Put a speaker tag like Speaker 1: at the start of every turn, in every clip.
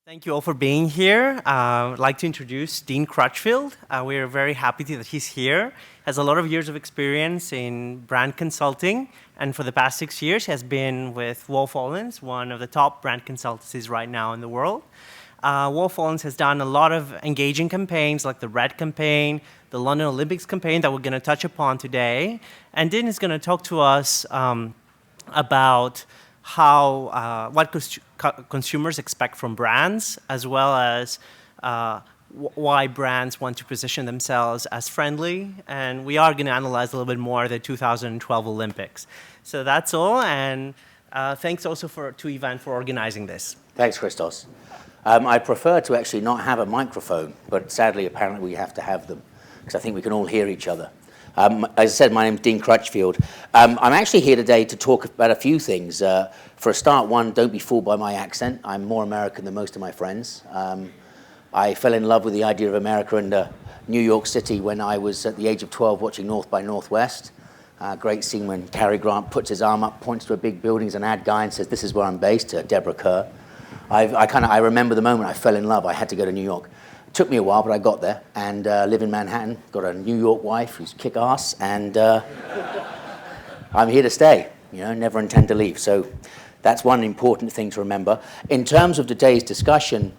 Speaker 1: Thank you all for being here. I'd like to introduce Dean Crutchfield. We're very happy that he's here. Has a lot of years of experience in brand consulting, and for the past 6 years has been with Wolff Olins, one of the top brand consultancies right now in the world. Wolff Olins has done a lot of engaging campaigns like the Red campaign, the London Olympics campaign that we're going to touch upon today. And Dean is going to talk to us about what consumers expect from brands, as well as why brands want to position themselves as friendly. And we are going to analyze a little bit more the 2012 Olympics. So that's all, and thanks also to Ivan for organizing this.
Speaker 2: Thanks, Christos. I prefer to actually not have a microphone, but sadly, apparently, we have to have them, because I think we can all hear each other. As I said, my name's Dean Crutchfield. I'm actually here today to talk about a few things. For a start, one, don't be fooled by my accent. I'm more American than most of my friends. I fell in love with the idea of America and New York City when I was at the age of 12 watching North by Northwest. Great scene when Cary Grant puts his arm up, points to a big building as an ad guy and says, "This is where I'm based," to Deborah Kerr. I remember the moment I fell in love. I had to go to New York. It took me a while, but I got there and live in Manhattan. Got a New York wife who's kick-ass, and I'm here to stay. Never intend to leave. So that's one important thing to remember. In terms of today's discussion,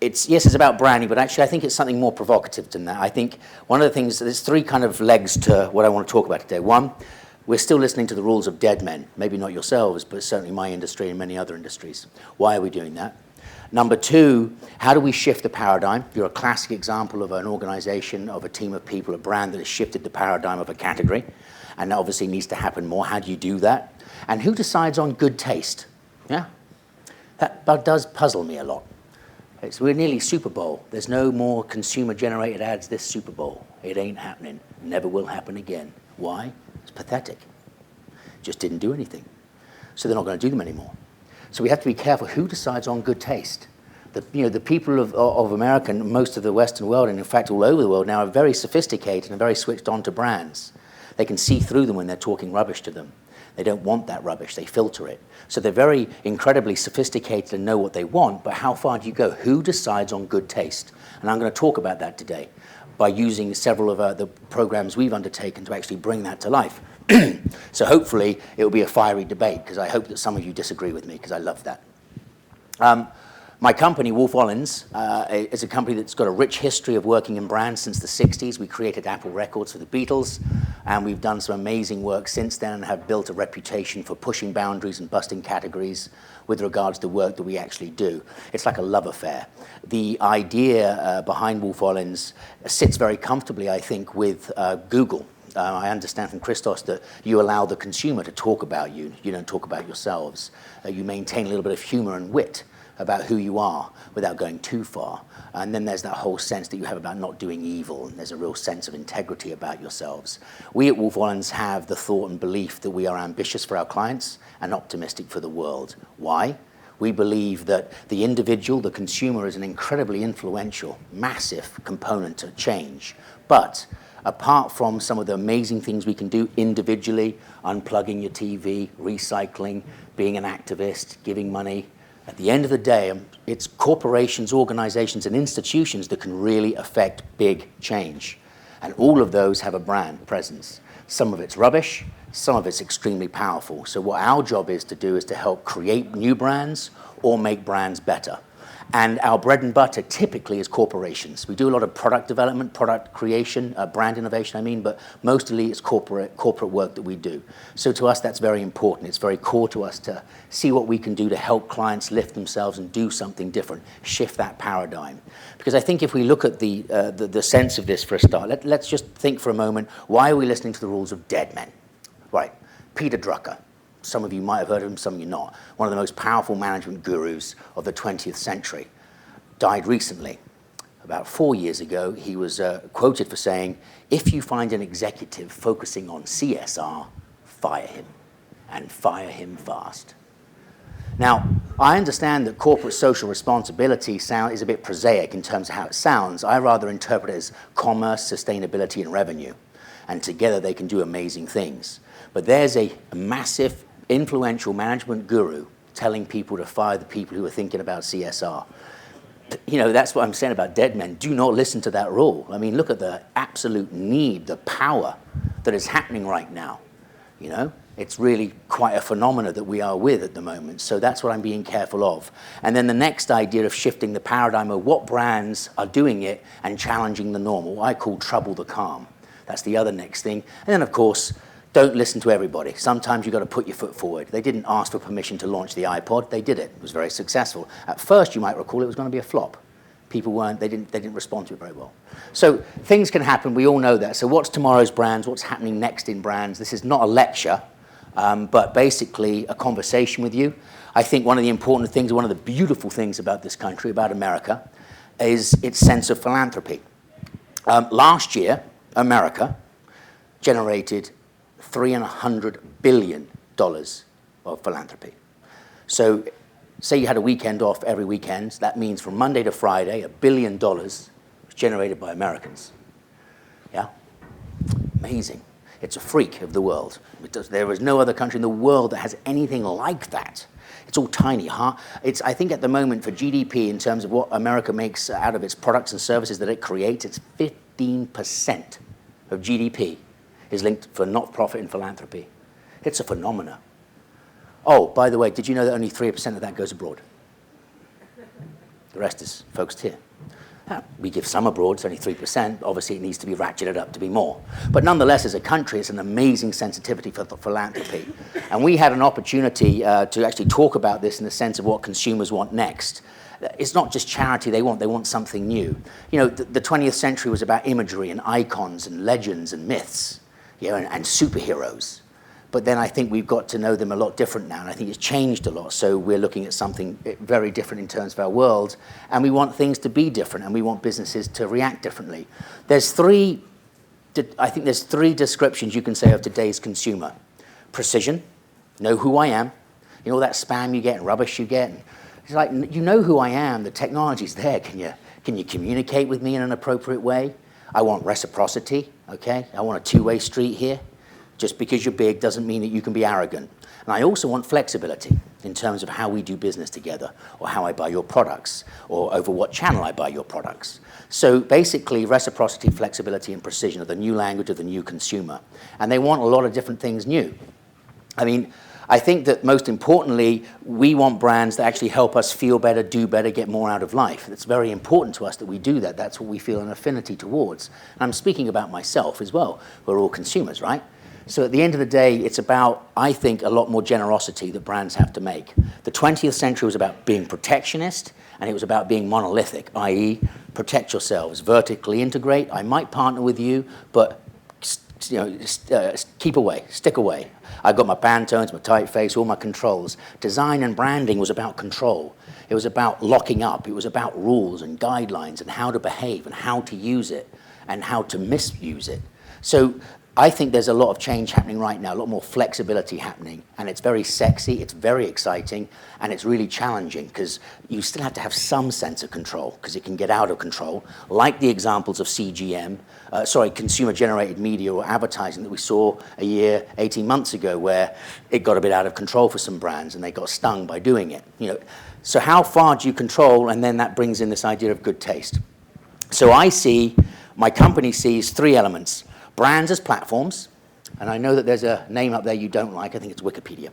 Speaker 2: it's about branding, but actually I think it's something more provocative than that. I think one of the things, there's three kind of legs to what I want to talk about today. One, we're still listening to the rules of dead men. Maybe not yourselves, but certainly my industry and many other industries. Why are we doing that? Number two, how do we shift the paradigm? You're a classic example of an organization, of a team of people, a brand that has shifted the paradigm of a category, and that obviously needs to happen more. How do you do that? And who decides on good taste? Yeah, that does puzzle me a lot. We're nearly Super Bowl. There's no more consumer-generated ads this Super Bowl. It ain't happening. Never will happen again. Why? It's pathetic. Just didn't do anything. So they're not going to do them anymore. So we have to be careful who decides on good taste. The people of America and most of the Western world, and in fact all over the world now, are very sophisticated and very switched on to brands. They can see through them when they're talking rubbish to them. They don't want that rubbish. They filter it. So they're very incredibly sophisticated and know what they want, but how far do you go? Who decides on good taste? And I'm going to talk about that today by using several of the programs we've undertaken to actually bring that to life. So hopefully it will be a fiery debate, because I hope that some of you disagree with me, because I love that. My company, Wolff Olins, is a company that's got a rich history of working in brands since the 60s. We created Apple Records for the Beatles, and we've done some amazing work since then and have built a reputation for pushing boundaries and busting categories with regards to the work that we actually do. It's like a love affair. The idea behind Wolff Olins sits very comfortably, I think, with Google. I understand from Christos that you allow the consumer to talk about you. You don't talk about yourselves. You maintain a little bit of humor and wit about who you are without going too far. And then there's that whole sense that you have about not doing evil, and there's a real sense of integrity about yourselves. We at Wolff Olins have the thought and belief that we are ambitious for our clients and optimistic for the world. Why? We believe that the individual, the consumer, is an incredibly influential, massive component to change. But apart from some of the amazing things we can do individually, unplugging your TV, recycling, being an activist, giving money, at the end of the day, it's corporations, organizations, and institutions that can really affect big change. And all of those have a brand presence. Some of it's rubbish, some of it's extremely powerful. So what our job is to do is to help create new brands or make brands better. And our bread and butter typically is corporations. We do a lot of product development, product creation, brand innovation, but mostly it's corporate work that we do. So to us, that's very important. It's very core to us to see what we can do to help clients lift themselves and do something different, shift that paradigm. Because I think if we look at the sense of this for a start, let's just think for a moment, why are we listening to the rules of dead men? Right, Peter Drucker. Some of you might have heard of him, some of you not. One of the most powerful management gurus of the 20th century. Died recently. About 4 years ago, he was quoted for saying, "If you find an executive focusing on CSR, fire him, and fire him fast." Now, I understand that corporate social responsibility is a bit prosaic in terms of how it sounds. I rather interpret it as commerce, sustainability, and revenue. And together they can do amazing things. But there's a massive influential management guru telling people to fire the people who are thinking about CSR. You know, that's what I'm saying about dead men. Do not listen to that rule. I mean, look at the absolute need, the power that is happening right now. You know, it's really quite a phenomena that we are with at the moment. So that's what I'm being careful of. And then the next idea of shifting the paradigm of what brands are doing it and challenging the norm, what I call trouble the calm. That's the other next thing. And then, of course, don't listen to everybody. Sometimes you've got to put your foot forward. They didn't ask for permission to launch the iPod. They did it. It was very successful. At first, you might recall, it was going to be a flop. People weren't, they didn't respond to it very well. So things can happen. We all know that. So what's tomorrow's brands? What's happening next in brands? This is not a lecture, but basically a conversation with you. I think one of the important things, one of the beautiful things about this country, about America, is its sense of philanthropy. Last year, America generated $300 billion of philanthropy. So say you had a weekend off every weekend, that means from Monday to Friday, $1 billion was generated by Americans. Yeah? Amazing. It's a freak of the world. There is no other country in the world that has anything like that. It's all tiny. I think at the moment for GDP, in terms of what America makes out of its products and services that it creates, it's 15% of GDP is linked for not-profit and philanthropy. It's a phenomena. Oh, by the way, did you know that only 3% of that goes abroad? The rest is focused here. We give some abroad, it's only 3%. Obviously, it needs to be ratcheted up to be more. But nonetheless, as a country, it's an amazing sensitivity for philanthropy. And we had an opportunity to actually talk about this in the sense of what consumers want next. It's not just charity they want something new. You know, the 20th century was about imagery and icons and legends and myths, you know, and superheroes. But then I think we've got to know them a lot different now, and I think it's changed a lot. So we're looking at something very different in terms of our world, and we want things to be different, and we want businesses to react differently. I think there's three descriptions you can say of today's consumer. Precision, know who I am. You know all that spam you get and rubbish you get? It's like, you know who I am, the technology's there. Can you communicate with me in an appropriate way? I want reciprocity, okay? I want a two-way street here. Just because you're big doesn't mean that you can be arrogant. And I also want flexibility in terms of how we do business together, or how I buy your products, or over what channel I buy your products. So basically, reciprocity, flexibility, and precision are the new language of the new consumer. And they want a lot of different things new. I mean, I think that most importantly, we want brands that actually help us feel better, do better, get more out of life. It's very important to us that we do that. That's what we feel an affinity towards. And I'm speaking about myself as well. We're all consumers, right? So at the end of the day, it's about, I think, a lot more generosity that brands have to make. The 20th century was about being protectionist, and it was about being monolithic, i.e. protect yourselves, vertically integrate. I might partner with you, but keep away, stick away. I've got my Pantones, my typeface, all my controls. Design and branding was about control. It was about locking up. It was about rules and guidelines and how to behave and how to use it and how to misuse it. So I think there's a lot of change happening right now, a lot more flexibility happening, and it's very sexy, it's very exciting, and it's really challenging because you still have to have some sense of control because it can get out of control, like the examples of CGM, consumer-generated media or advertising that we saw 18 months ago, where it got a bit out of control for some brands and they got stung by doing it. You know, so how far do you control? And then that brings in this idea of good taste. So my company sees three elements. Brands as platforms, and I know that there's a name up there you don't like, I think it's Wikipedia.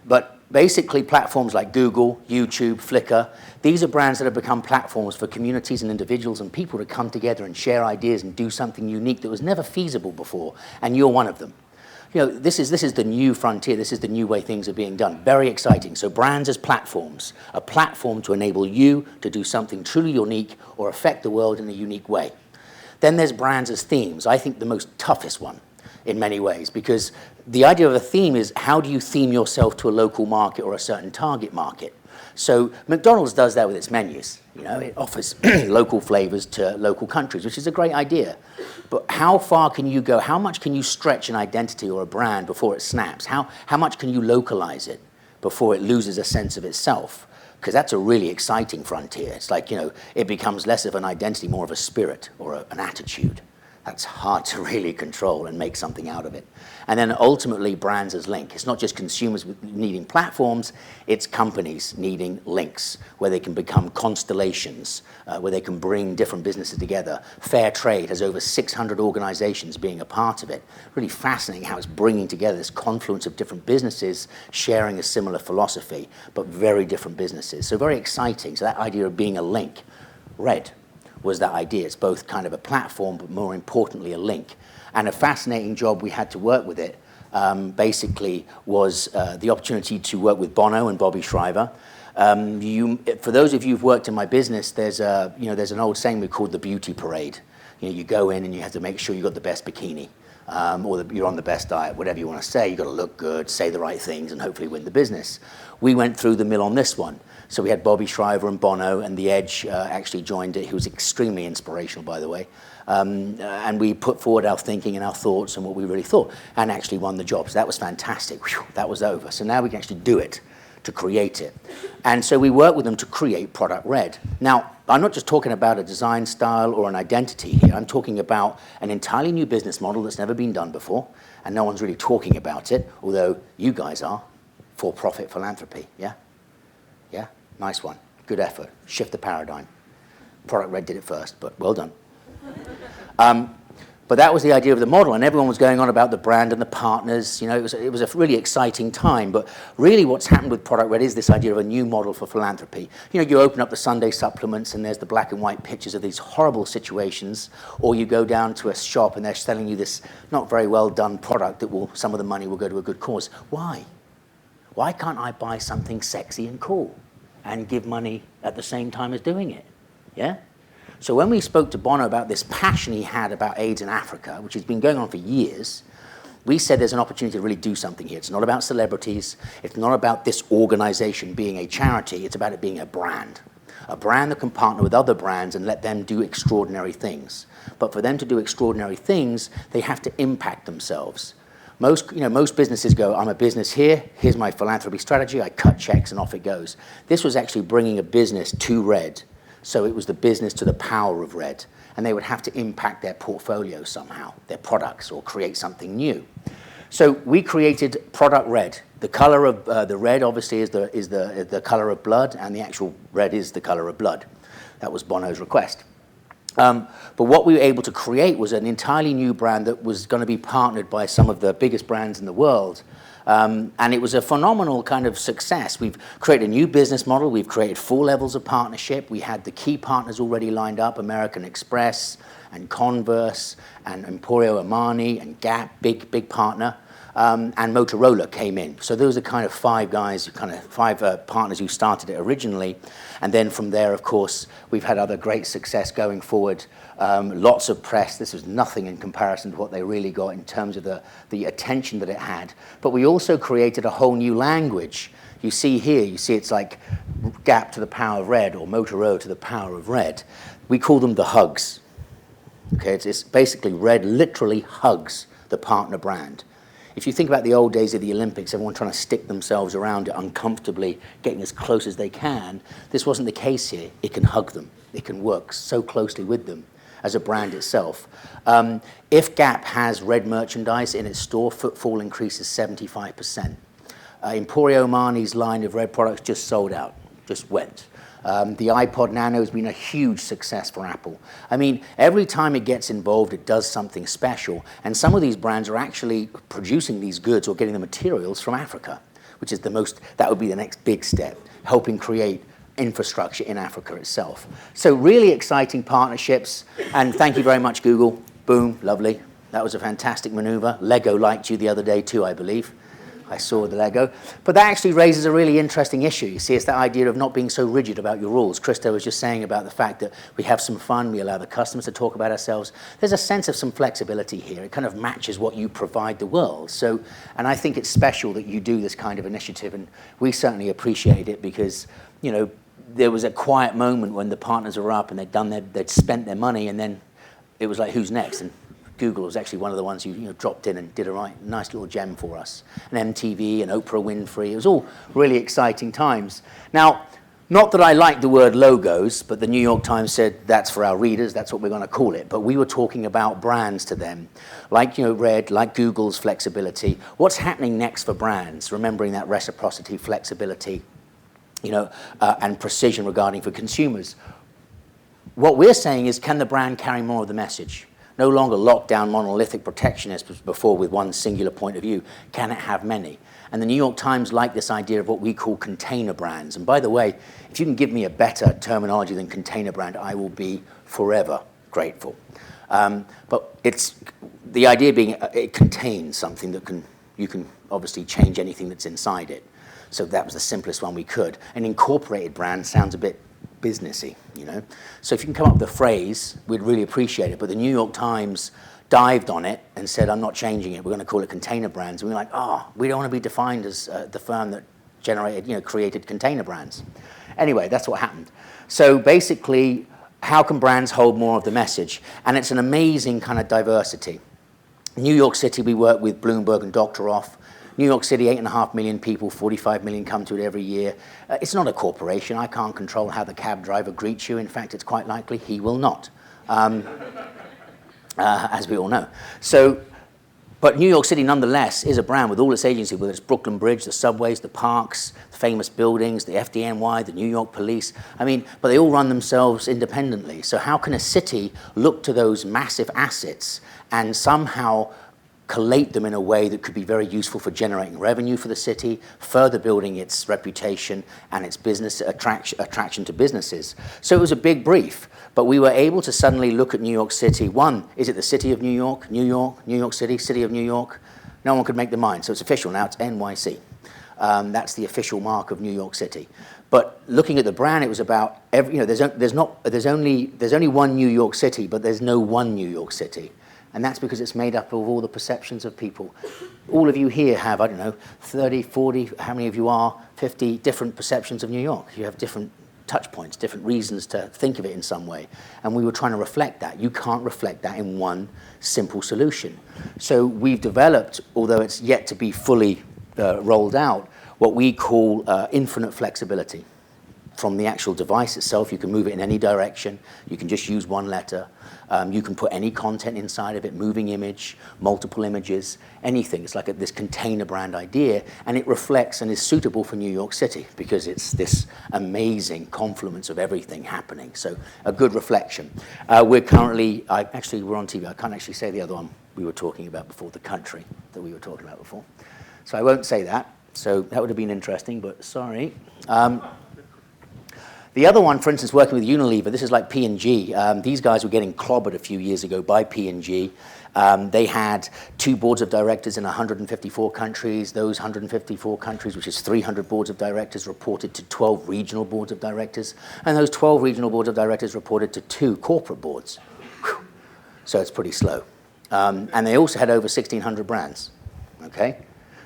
Speaker 2: But basically platforms like Google, YouTube, Flickr, these are brands that have become platforms for communities and individuals and people to come together and share ideas and do something unique that was never feasible before, and you're one of them. You know, this is the new frontier, this is the new way things are being done. Very exciting. So brands as platforms, a platform to enable you to do something truly unique or affect the world in a unique way. Then there's brands as themes. I think the most toughest one in many ways, because the idea of a theme is how do you theme yourself to a local market or a certain target market? So McDonald's does that with its menus. You know, it offers local flavors to local countries, which is a great idea. But how far can you go? How much can you stretch an identity or a brand before it snaps? How much can you localize it before it loses a sense of itself? Because that's a really exciting frontier. It's like, you know, it becomes less of an identity, more of a spirit or an attitude. That's hard to really control and make something out of it. And then ultimately, brands as link. It's not just consumers needing platforms, it's companies needing links where they can become constellations, where they can bring different businesses together. Fair Trade has over 600 organizations being a part of it. Really fascinating how it's bringing together this confluence of different businesses sharing a similar philosophy, but very different businesses. So very exciting. So that idea of being a link, Red was that idea. It's both kind of a platform, but more importantly, a link. And a fascinating job we had to work with it, basically, was the opportunity to work with Bono and Bobby Shriver. For those of you who've worked in my business, there's an old saying we call the beauty parade. You go in and you have to make sure you've got the best bikini, or you're on the best diet, whatever you want to say. You've got to look good, say the right things, and hopefully win the business. We went through the mill on this one. So we had Bobby Shriver and Bono, and The Edge actually joined it. He was extremely inspirational, by the way. And we put forward our thinking and our thoughts and what we really thought, and actually won the job. So that was fantastic. Whew, that was over. So now we can actually do it, to create it. And so we worked with them to create Product Red. Now, I'm not just talking about a design style or an identity here. I'm talking about an entirely new business model that's never been done before, and no one's really talking about it, although you guys are. For-profit philanthropy, yeah? Yeah? Nice one. Good effort. Shift the paradigm. Product Red did it first, but well done. But that was the idea of the model, and everyone was going on about the brand and the partners. It was a really exciting time. But really what's happened with Product Red is this idea of a new model for philanthropy. You open up the Sunday supplements and there's the black and white pictures of these horrible situations, or you go down to a shop and they're selling you this not very well done product that some of the money will go to a good cause. Why? Why can't I buy something sexy and cool and give money at the same time as doing it? Yeah? So when we spoke to Bono about this passion he had about AIDS in Africa, which has been going on for years, we said there's an opportunity to really do something here. It's not about celebrities. It's not about this organization being a charity. It's about it being a brand that can partner with other brands and let them do extraordinary things. But for them to do extraordinary things, they have to impact themselves. Most businesses go, I'm a business here, here's my philanthropy strategy, I cut checks and off it goes. This was actually bringing a business to Red. So it was the business to the power of Red. And they would have to impact their portfolio somehow, their products, or create something new. So we created Product Red. The color of the red, obviously, is the color of blood, and the actual red is the color of blood. That was Bono's request. But what we were able to create was an entirely new brand that was going to be partnered by some of the biggest brands in the world. And it was a phenomenal kind of success. We've created a new business model. We've created 4 levels of partnership. We had the key partners already lined up, American Express and Converse and Emporio Armani and Gap, big partner. And Motorola came in. So those are kind of 5 partners who started it originally. And then from there, of course, we've had other great success going forward. Lots of press. This was nothing in comparison to what they really got in terms of the attention that it had. But we also created a whole new language. You see it's like Gap to the power of Red or Motorola to the power of Red. We call them the hugs. Okay, it's basically Red literally hugs the partner brand. If you think about the old days of the Olympics, everyone trying to stick themselves around it uncomfortably, getting as close as they can, this wasn't the case here. It can hug them. It can work so closely with them as a brand itself. If Gap has Red merchandise in its store, footfall increases 75%. Emporio Armani's line of Red products just sold out, just went. The iPod Nano has been a huge success for Apple. I mean, every time it gets involved, it does something special. And some of these brands are actually producing these goods or getting the materials from Africa, which is that would be the next big step, helping create infrastructure in Africa itself. So really exciting partnerships. And thank you very much, Google. Boom, lovely. That was a fantastic maneuver. Lego liked you the other day too, I believe. I saw the Lego. But that actually raises a really interesting issue. You see, it's that idea of not being so rigid about your rules. Christo was just saying about the fact that we have some fun, we allow the customers to talk about ourselves. There's a sense of some flexibility here. It kind of matches what you provide the world. And I think it's special that you do this kind of initiative, and we certainly appreciate it because, there was a quiet moment when the partners were up and they'd spent their money, and then it was like, who's next? And Google was actually one of the ones who dropped in and did a nice little gem for us. And MTV and Oprah Winfrey, it was all really exciting times. Now, Not that I like the word logos, but the New York Times said that's for our readers, that's what we're going to call it. But we were talking about brands to them, like Red, like Google's flexibility. What's happening next for brands? Remembering that reciprocity, flexibility, and precision regarding for consumers. What we're saying is, can the brand carry more of the message? No longer lockdown, monolithic protectionist as before with one singular point of view. Can it have many? And the New York Times like this idea of what we call container brands. And by the way, if you can give me a better terminology than container brand, I will be forever grateful. But it's the idea being it contains something that you can obviously change anything that's inside it. So that was the simplest one we could. An incorporated brand sounds a bit businessy, So if you can come up with a phrase, we'd really appreciate it. But the New York Times dived on it and said, I'm not changing it. We're going to call it container brands. And we're like, we don't want to be defined as the firm that created container brands. Anyway, that's what happened. So basically, how can brands hold more of the message? And it's an amazing kind of diversity. New York City, we work with Bloomberg and Dr. Off. New York City, 8.5 million people, 45 million come to it every year. It's not a corporation. I can't control how the cab driver greets you. In fact, it's quite likely he will not, as we all know. But New York City, nonetheless, is a brand with all its agencies, whether it's Brooklyn Bridge, the subways, the parks, the famous buildings, the FDNY, the New York Police. But they all run themselves independently. So how can a city look to those massive assets and somehow collate them in a way that could be very useful for generating revenue for the city, further building its reputation and its business attraction to businesses? So it was a big brief, but we were able to suddenly look at New York City. One, is it the city of New York, New York City, city of New York? No one could make the mind, so it's official now, it's NYC. That's the official mark of New York City. But looking at the brand, it was about there's only one New York City, but there's no one New York City. And that's because it's made up of all the perceptions of people. All of you here have, 30, 40, how many of you are, 50 different perceptions of New York. You have different touch points, different reasons to think of it in some way. And we were trying to reflect that. You can't reflect that in one simple solution. So we've developed, although it's yet to be fully rolled out, what we call infinite flexibility. From the actual device itself, you can move it in any direction. You can just use one letter. You can put any content inside of it, moving image, multiple images, anything. It's like this container brand idea, and it reflects and is suitable for New York City because it's this amazing confluence of everything happening. So a good reflection. We're currently, we're on TV. I can't actually say the other one we were talking about before, the country that we were talking about before. So I won't say that. So that would have been interesting, but sorry. The other one, for instance, working with Unilever, this is like P&G. These guys were getting clobbered a few years ago by P&G. They had 2 boards of directors in 154 countries. Those 154 countries, which is 300 boards of directors, reported to 12 regional boards of directors. And those 12 regional boards of directors reported to 2 corporate boards. Whew. So it's pretty slow. And they also had over 1,600 brands. Okay?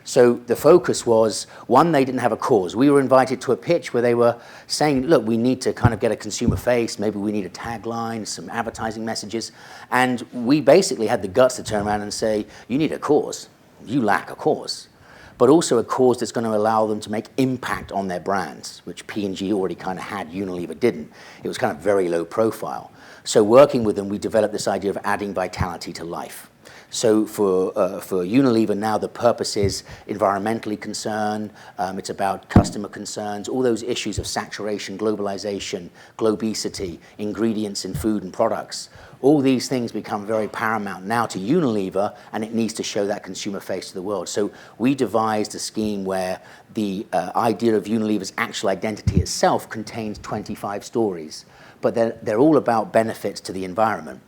Speaker 2: So the focus was, one, they didn't have a cause. We were invited to a pitch where they were saying, look, we need to kind of get a consumer face. Maybe we need a tagline, some advertising messages. And we basically had the guts to turn around and say, you need a cause. You lack a cause. But also a cause that's going to allow them to make impact on their brands, which P&G already kind of had, Unilever didn't. It was kind of very low profile. So working with them, we developed this idea of adding vitality to life. So for Unilever now, the purpose is environmentally concerned. It's about customer concerns, all those issues of saturation, globalization, globesity, ingredients in food and products. All these things become very paramount now to Unilever, and it needs to show that consumer face to the world. So we devised a scheme where the idea of Unilever's actual identity itself contains 25 stories, but they're all about benefits to the environment.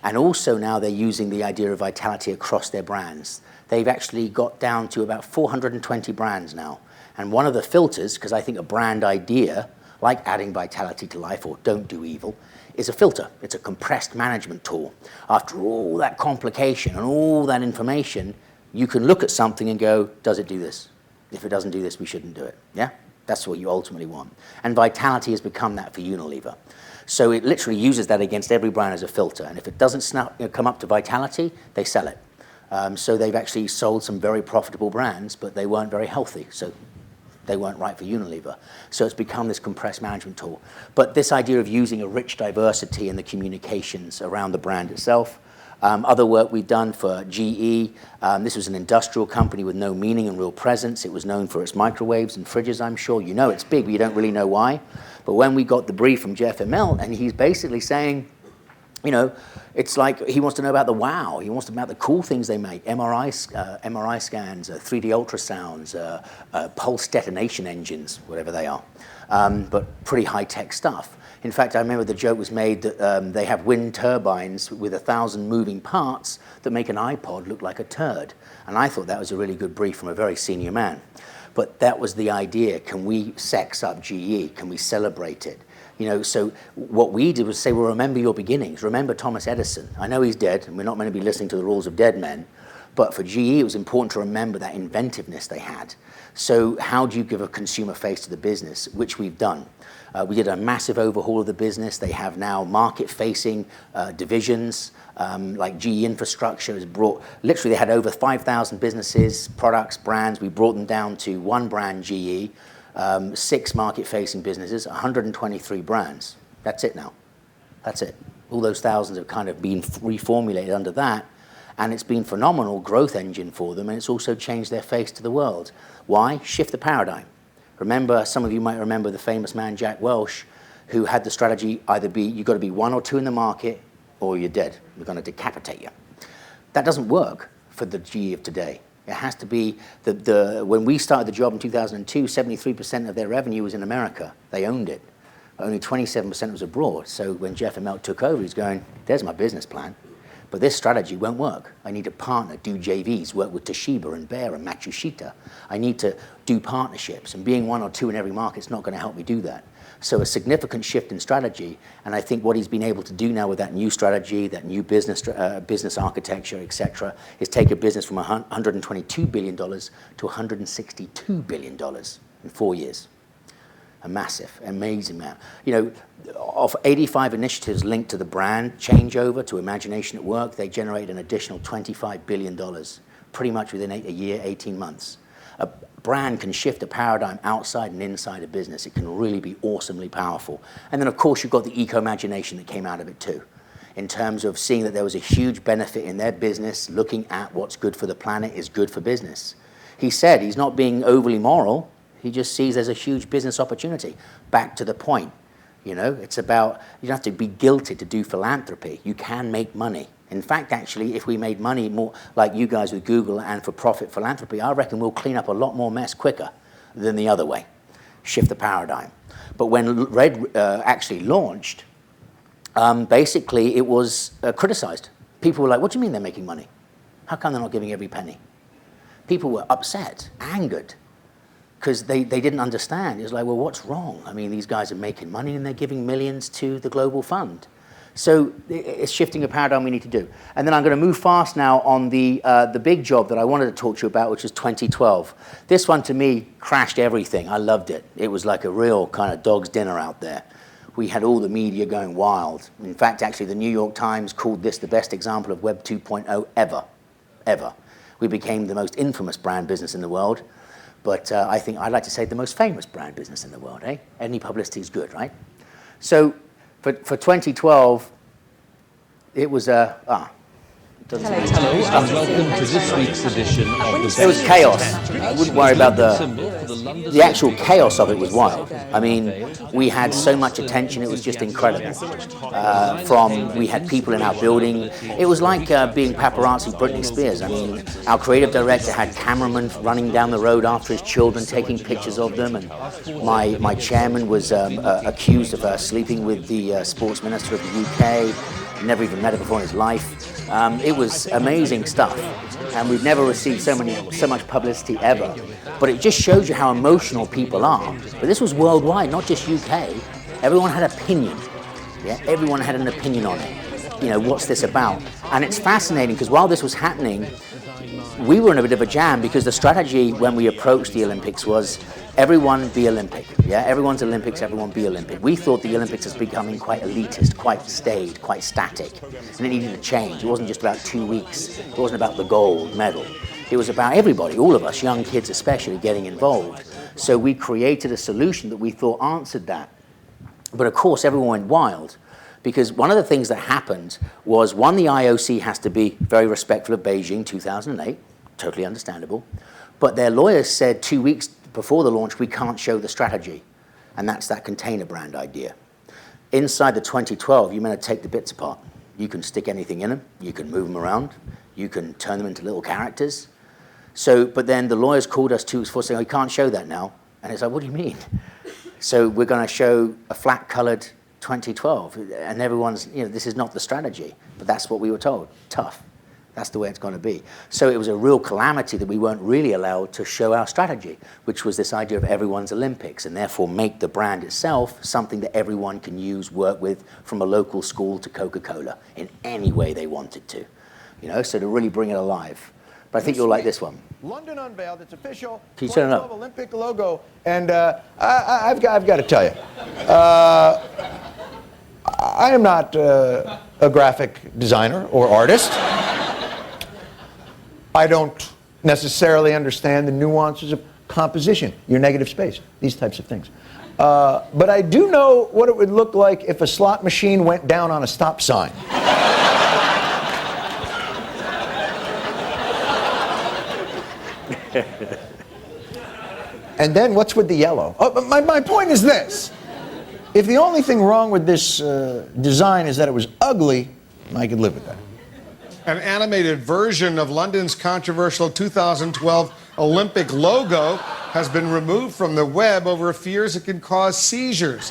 Speaker 2: And also now they're using the idea of vitality across their brands. They've actually got down to about 420 brands now. And one of the filters, because I think a brand idea, like adding vitality to life or don't do evil, is a filter. It's a compressed management tool. After all that complication and all that information, you can look at something and go, does it do this? If it doesn't do this, we shouldn't do it. Yeah? That's what you ultimately want. And vitality has become that for Unilever. So it literally uses that against every brand as a filter. And if it doesn't come up to vitality, they sell it. So they've actually sold some very profitable brands, but they weren't very healthy. So They weren't right for Unilever. So it's become this compressed management tool. But this idea of using a rich diversity in the communications around the brand itself. Other work we've done for GE, this was an industrial company with no meaning and real presence. It was known for its microwaves and fridges, I'm sure. You know it's big, but you don't really know why. But when we got the brief from Jeff Immelt, and he's basically saying, you know, it's like he wants to know about the wow. He wants to know about the cool things they make, MRI scans, 3D ultrasounds, pulse detonation engines, whatever they are, but pretty high-tech stuff. In fact, I remember the joke was made that they have wind turbines with 1,000 moving parts that make an iPod look like a turd. And I thought that was a really good brief from a very senior man. But that was the idea. Can we sex up GE? Can we celebrate it? You know, so what we did was say, well, remember your beginnings. Remember Thomas Edison. I know he's dead, and we're not meant to be listening to the rules of dead men. But for GE, it was important to remember that inventiveness they had. So how do you give a consumer face to the business, which we've done? We did a massive overhaul of the business. They have now market-facing divisions, like GE Infrastructure has brought, literally they had over 5,000 businesses, products, brands. We brought them down to one brand, GE, 6 market-facing businesses, 123 brands. That's it now. That's it. All those thousands have kind of been reformulated under that, and it's been phenomenal growth engine for them, and it's also changed their face to the world. Why? Shift the paradigm. Remember, some of you might remember the famous man, Jack Welch, who had the strategy either be, you've got to be 1 or 2 in the market, or you're dead. We're going to decapitate you. That doesn't work for the GE of today. It has to be, when we started the job in 2002, 73% of their revenue was in America. They owned it. Only 27% was abroad. So when Jeff Immelt took over, he's going, there's my business plan. But this strategy won't work. I need to partner, do JVs, work with Toshiba and Bayer and Matsushita. I need to do partnerships, and being 1 or 2 in every market is not going to help me do that. So a significant shift in strategy, and I think what he's been able to do now with that new strategy, that new business architecture, et cetera, is take a business from $122 billion to $162 billion in 4 years. A massive, amazing amount. You know, of 85 initiatives linked to the brand changeover, to Imagination at Work, they generate an additional $25 billion, pretty much within a year, 18 months. A brand can shift a paradigm outside and inside a business. It can really be awesomely powerful. And then, of course, you've got the eco-imagination that came out of it too, in terms of seeing that there was a huge benefit in their business, looking at what's good for the planet is good for business. He said he's not being overly moral. He just sees there's a huge business opportunity. Back to the point, you know, it's about, you don't have to be guilted to do philanthropy. You can make money. In fact, actually, if we made money more like you guys with Google and for-profit philanthropy, I reckon we'll clean up a lot more mess quicker than the other way. Shift the paradigm. But when Red actually launched, basically it was criticized. People were like, what do you mean they're making money? How come they're not giving every penny? People were upset, angered, because they didn't understand. It was like, well, what's wrong? I mean, these guys are making money and they're giving millions to the global fund. So it's shifting a paradigm we need to do. And then I'm going to move fast now on the big job that I wanted to talk to you about, which is 2012. This one, to me, crashed everything. I loved it. It was like a real kind of dog's dinner out there. We had all the media going wild. In fact, actually, the New York Times called this the best example of Web 2.0 ever. We became the most infamous brand business in the world. But I think I'd like to say the most famous brand business in the world, eh? Any publicity is good, right? So for 2012, it was
Speaker 3: Hello, and welcome to this week's edition of the...
Speaker 2: It was chaos. I wouldn't worry about the actual chaos of it was wild. I mean, we had so much attention, it was just incredible. We had people in our building. It was like being paparazzi Britney Spears. I mean, our creative director had cameramen running down the road after his children, taking pictures of them, and my chairman was accused of sleeping with the sports minister of the UK. Never even met her before in his life. It was amazing stuff, and we've never received so much publicity ever. But it just shows you how emotional people are. But this was worldwide, not just UK. Everyone had opinion. Yeah, everyone had an opinion on it. You know, what's this about? And it's fascinating because while this was happening, we were in a bit of a jam because the strategy when we approached the Olympics was everyone be Olympic. Yeah, everyone's Olympics, everyone be Olympic. We thought the Olympics was becoming quite elitist, quite staid, quite static, and it needed to change. It wasn't just about 2 weeks. It wasn't about the gold medal. It was about everybody, all of us, young kids especially, getting involved. So we created a solution that we thought answered that. But of course, everyone went wild, because one of the things that happened was, one, the IOC has to be very respectful of Beijing 2008, totally understandable. But their lawyers said 2 weeks before the launch, we can't show the strategy. And that's that container brand idea. Inside the 2012, you're meant to take the bits apart. You can stick anything in them. You can move them around. You can turn them into little characters. So, but then the lawyers called us 2 weeks before saying, oh, you can't show that now. And it's like, what do you mean? So we're going to show a flat-colored 2012. And everyone's, this is not the strategy. But that's what we were told. Tough. That's the way it's going to be. So it was a real calamity that we weren't really allowed to show our strategy, which was this idea of everyone's Olympics, and therefore make the brand itself something that everyone can use, work with, from a local school to Coca-Cola, in any way they wanted to. So to really bring it alive. But I think you'll like this one.
Speaker 4: London unveiled its official
Speaker 2: Can you turn it up?
Speaker 4: Olympic logo, and I've got to tell you, I am not a graphic designer or artist. I don't necessarily understand the nuances of composition, your negative space, these types of things. But I do know what it would look like if a slot machine went down on a stop sign. And then what's with the yellow? Oh, but my point is this. If the only thing wrong with this design is that it was ugly, I could live with that.
Speaker 5: An animated version of London's controversial 2012 Olympic logo has been removed from the web over fears it can cause seizures.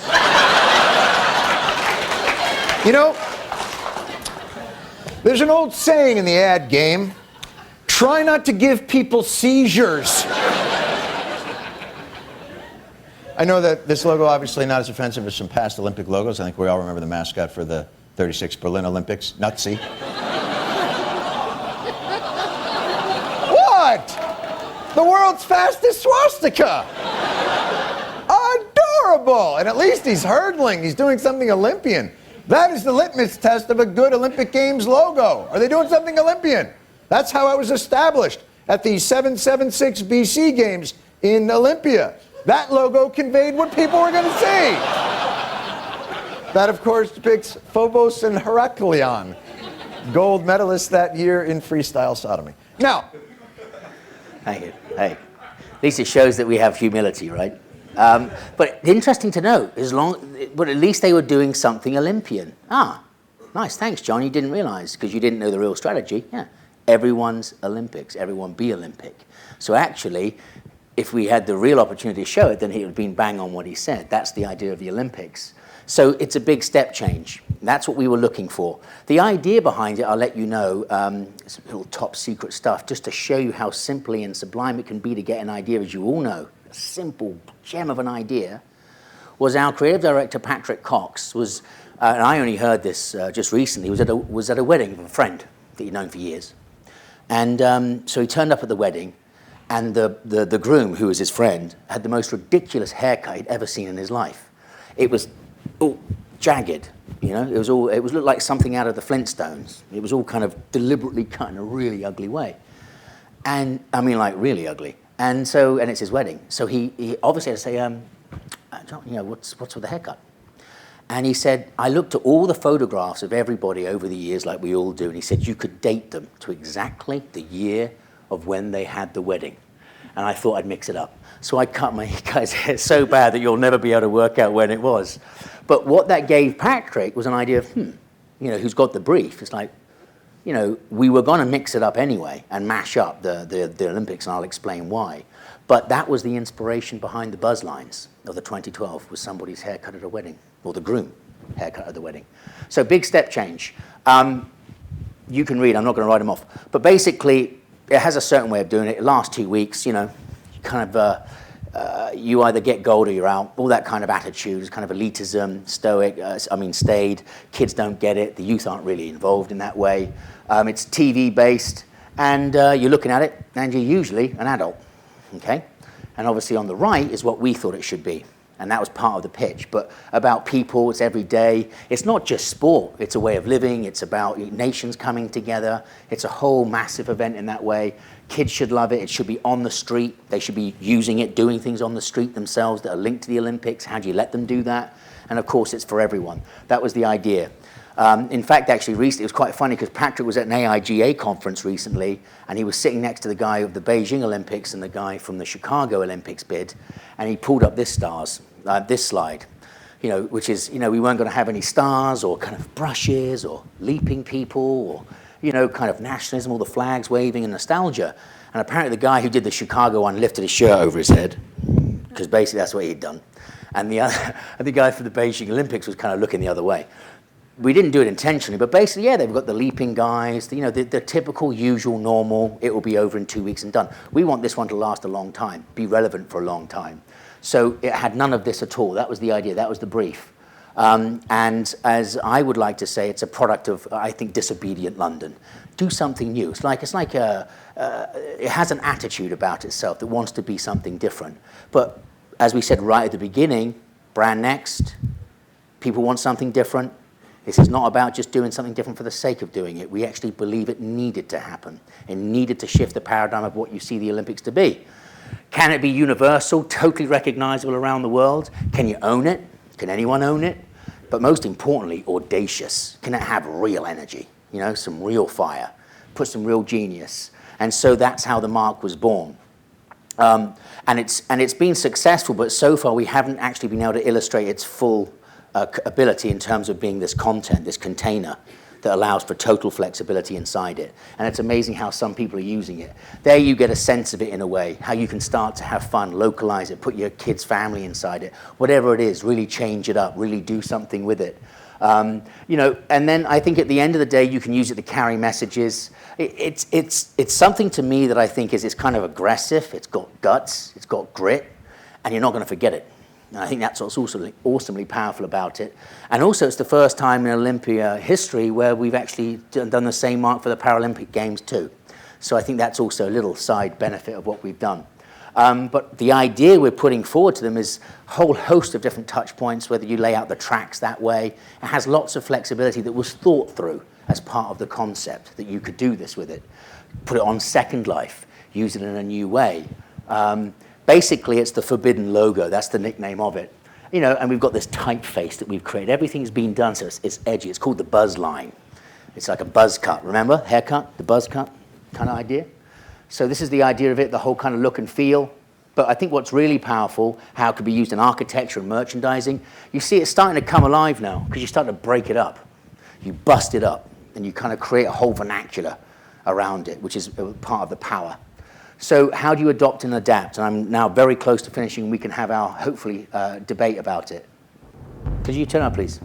Speaker 4: There's an old saying in the ad game, try not to give people seizures. I know that this logo obviously not as offensive as some past Olympic logos. I think we all remember the mascot for the 36 Berlin Olympics, Nutsy. What? The world's fastest swastika. Adorable. And at least he's hurdling. He's doing something Olympian. That is the litmus test of a good Olympic Games logo. Are they doing something Olympian? That's how it was established at the 776 BC Games in Olympia. That logo conveyed what people were going to see. That, of course, depicts Phobos and Heraklion, gold medalists that year in freestyle sodomy. Now,
Speaker 2: Thank you. Hey, at least it shows that we have humility, right? But interesting to note, but at least they were doing something Olympian. Ah, nice. Thanks, John. You didn't realize because you didn't know the real strategy. Yeah, everyone's Olympics. Everyone be Olympic. So actually, if we had the real opportunity to show it, then he would have been bang on what he said. That's the idea of the Olympics. So it's a big step change. That's what we were looking for. The idea behind it, I'll let you know, it's a little top secret stuff, just to show you how simply and sublime it can be to get an idea, as you all know. A simple gem of an idea was our creative director, Patrick Cox, was, and I only heard this just recently, was at a wedding of a friend that he'd known for years. And so he turned up at the wedding, and the groom, who was his friend, had the most ridiculous haircut he'd ever seen in his life. It was all jagged, it looked like something out of the Flintstones. It was all kind of deliberately cut in a really ugly way. And, I mean, like, really ugly. And it's his wedding. So he obviously had to say, John, what's with the haircut? And he said, I looked at all the photographs of everybody over the years, like we all do, and he said, you could date them to exactly the year of when they had the wedding. And I thought I'd mix it up. So I cut my guy's hair so bad that you'll never be able to work out when it was. But what that gave Patrick was an idea of, who's got the brief. It's like, we were going to mix it up anyway and mash up the Olympics, and I'll explain why. But that was the inspiration behind the buzz lines of the 2012, was somebody's haircut at a wedding, or the groom haircut at the wedding. So big step change. You can read, I'm not going to write them off. But basically, it has a certain way of doing it. It lasts 2 weeks, you either get gold or you're out, all that kind of attitude, is kind of elitism, stoic, staid. Kids don't get it. The youth aren't really involved in that way. It's TV-based, and you're looking at it, and you're usually an adult, okay? And obviously on the right is what we thought it should be, and that was part of the pitch. But about people, it's every day. It's not just sport. It's a way of living. It's about nations coming together. It's a whole massive event in that way. Kids should love it. It should be on the street. They should be using it, doing things on the street themselves that are linked to the Olympics. How do you let them do that? And of course, it's for everyone. That was the idea. In fact, actually, recently, it was quite funny because Patrick was at an AIGA conference recently, and he was sitting next to the guy of the Beijing Olympics and the guy from the Chicago Olympics bid, and he pulled up this slide, which is, we weren't going to have any stars or kind of brushes or leaping people or, kind of nationalism, all the flags waving and nostalgia. And apparently the guy who did the Chicago one lifted his shirt over his head, because basically that's what he'd done. And the guy for the Beijing Olympics was kind of looking the other way. We didn't do it intentionally, but basically, yeah, they've got the leaping guys, the typical, usual, normal, it will be over in 2 weeks and done. We want this one to last a long time, be relevant for a long time. So it had none of this at all. That was the idea. That was the brief. And as I would like to say, it's a product of, I think, disobedient London. Do something new. It has an attitude about itself that wants to be something different. But as we said right at the beginning, brand next, people want something different. This is not about just doing something different for the sake of doing it. We actually believe it needed to happen. It needed to shift the paradigm of what you see the Olympics to be. Can it be universal, totally recognizable around the world? Can you own it? Can anyone own it? But most importantly, audacious. Can it have real energy? Some real fire, put some real genius. And so that's how the mark was born. And it's been successful, but so far we haven't actually been able to illustrate its full ability in terms of being this content, this container that allows for total flexibility inside it. And it's amazing how some people are using it. There you get a sense of it in a way, how you can start to have fun, localize it, put your kid's family inside it, whatever it is, really change it up, really do something with it. And then I think at the end of the day, you can use it to carry messages. It's something to me that I think it's kind of aggressive, it's got guts, it's got grit, and you're not going to forget it. And I think that's what's also awesomely powerful about it. And also it's the first time in Olympia history where we've actually done the same mark for the Paralympic Games too. So I think that's also a little side benefit of what we've done. But the idea we're putting forward to them is a whole host of different touch points, whether you lay out the tracks that way. It has lots of flexibility that was thought through as part of the concept, that you could do this with it. Put it on Second Life, use it in a new way. Basically, it's the forbidden logo. That's the nickname of it. And we've got this typeface that we've created. Everything's been done, so it's edgy. It's called the buzz line. It's like a buzz cut, remember? Haircut, the buzz cut kind of idea. So this is the idea of it, the whole kind of look and feel. But I think what's really powerful, how it could be used in architecture and merchandising, you see it's starting to come alive now because you start to break it up. You bust it up, and you kind of create a whole vernacular around it, which is part of the power. So how do you adopt and adapt? And I'm now very close to finishing. We can have our, hopefully, debate about it. Could you turn up, please?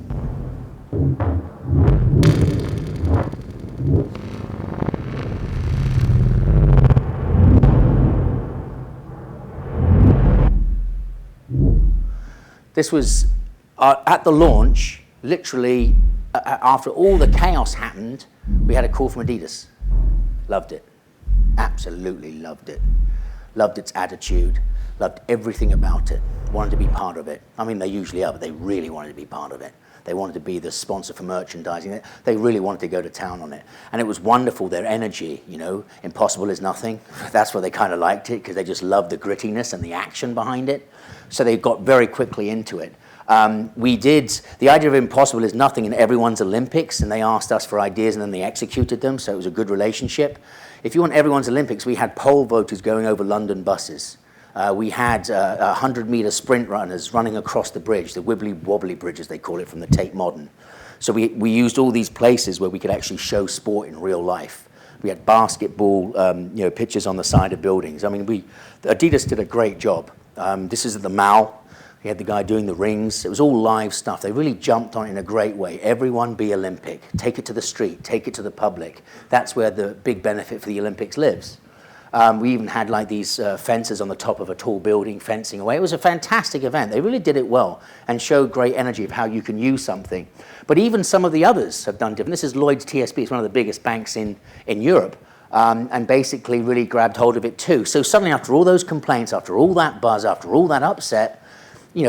Speaker 2: This was at the launch, literally, after all the chaos happened, we had a call from Adidas. Loved it. Absolutely loved it. Loved its attitude. Loved everything about it. Wanted to be part of it. I mean, they usually are, but they really wanted to be part of it. They wanted to be the sponsor for merchandising. They really wanted to go to town on it. And it was wonderful, their energy, impossible is nothing. That's why they kind of liked it, because they just loved the grittiness and the action behind it. So they got very quickly into it. The idea of impossible is nothing in everyone's Olympics, and they asked us for ideas and then they executed them, so it was a good relationship. If you want everyone's Olympics, we had poll voters going over London buses. We had 100-meter sprint runners running across the bridge, the wibbly-wobbly bridge, as they call it, from the Tate Modern. So we used all these places where we could actually show sport in real life. We had basketball, pictures on the side of buildings. I mean, Adidas did a great job. This is at the Mall. We had the guy doing the rings. It was all live stuff. They really jumped on it in a great way. Everyone be Olympic. Take it to the street. Take it to the public. That's where the big benefit for the Olympics lives. We even had like these fences on the top of a tall building fencing away. It was a fantastic event. They really did it well and showed great energy of how you can use something. But even some of the others have done different. This is Lloyd's TSB. It's one of the biggest banks in Europe. And basically really grabbed hold of it too. So suddenly after all those complaints, after all that buzz, after all that upset,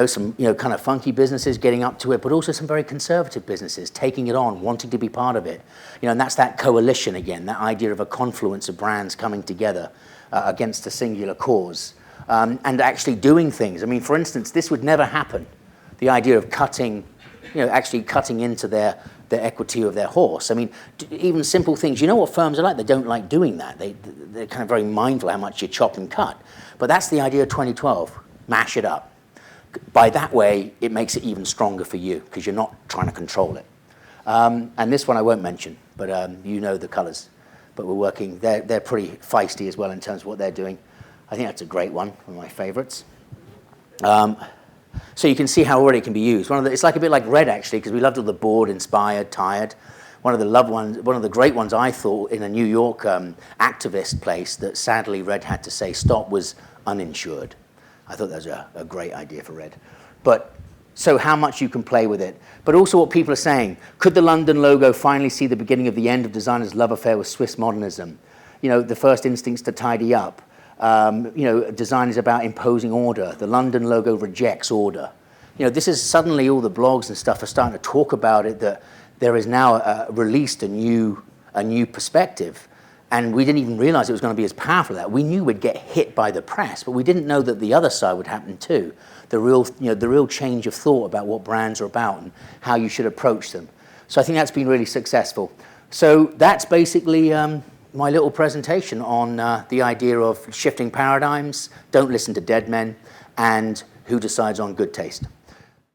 Speaker 2: some kind of funky businesses getting up to it, but also some very conservative businesses taking it on, wanting to be part of it. And that's that coalition again, that idea of a confluence of brands coming together against a singular cause, and actually doing things. I mean, for instance, this would never happen. The idea of actually cutting into their equity of their horse. I mean, even simple things. You know what firms are like? They don't like doing that. They're kind of very mindful how much you chop and cut. But that's the idea of 2012. Mash it up. By that way, it makes it even stronger for you because you're not trying to control it. And this one I won't mention, but you know the colors. But we're working, they're pretty feisty as well in terms of what they're doing. I think that's a great one of my favorites. So you can see how already it can be used. It's like a bit like Red, actually, because we loved all the bored, inspired, tired. One of the great ones I thought in a New York activist place that sadly Red had to say stop was uninsured. I thought that was a great idea for Red. But so how much you can play with it. But also what people are saying. Could the London logo finally see the beginning of the end of designers' love affair with Swiss modernism? The first instincts to tidy up. Design is about imposing order. The London logo rejects order. This is suddenly all the blogs and stuff are starting to talk about it, that there is now released a new perspective. And we didn't even realize it was going to be as powerful as that. We knew we'd get hit by the press, but we didn't know that the other side would happen too. The real change of thought about what brands are about and how you should approach them. So I think that's been really successful. So that's basically my little presentation on the idea of shifting paradigms, don't listen to dead men, and who decides on good taste.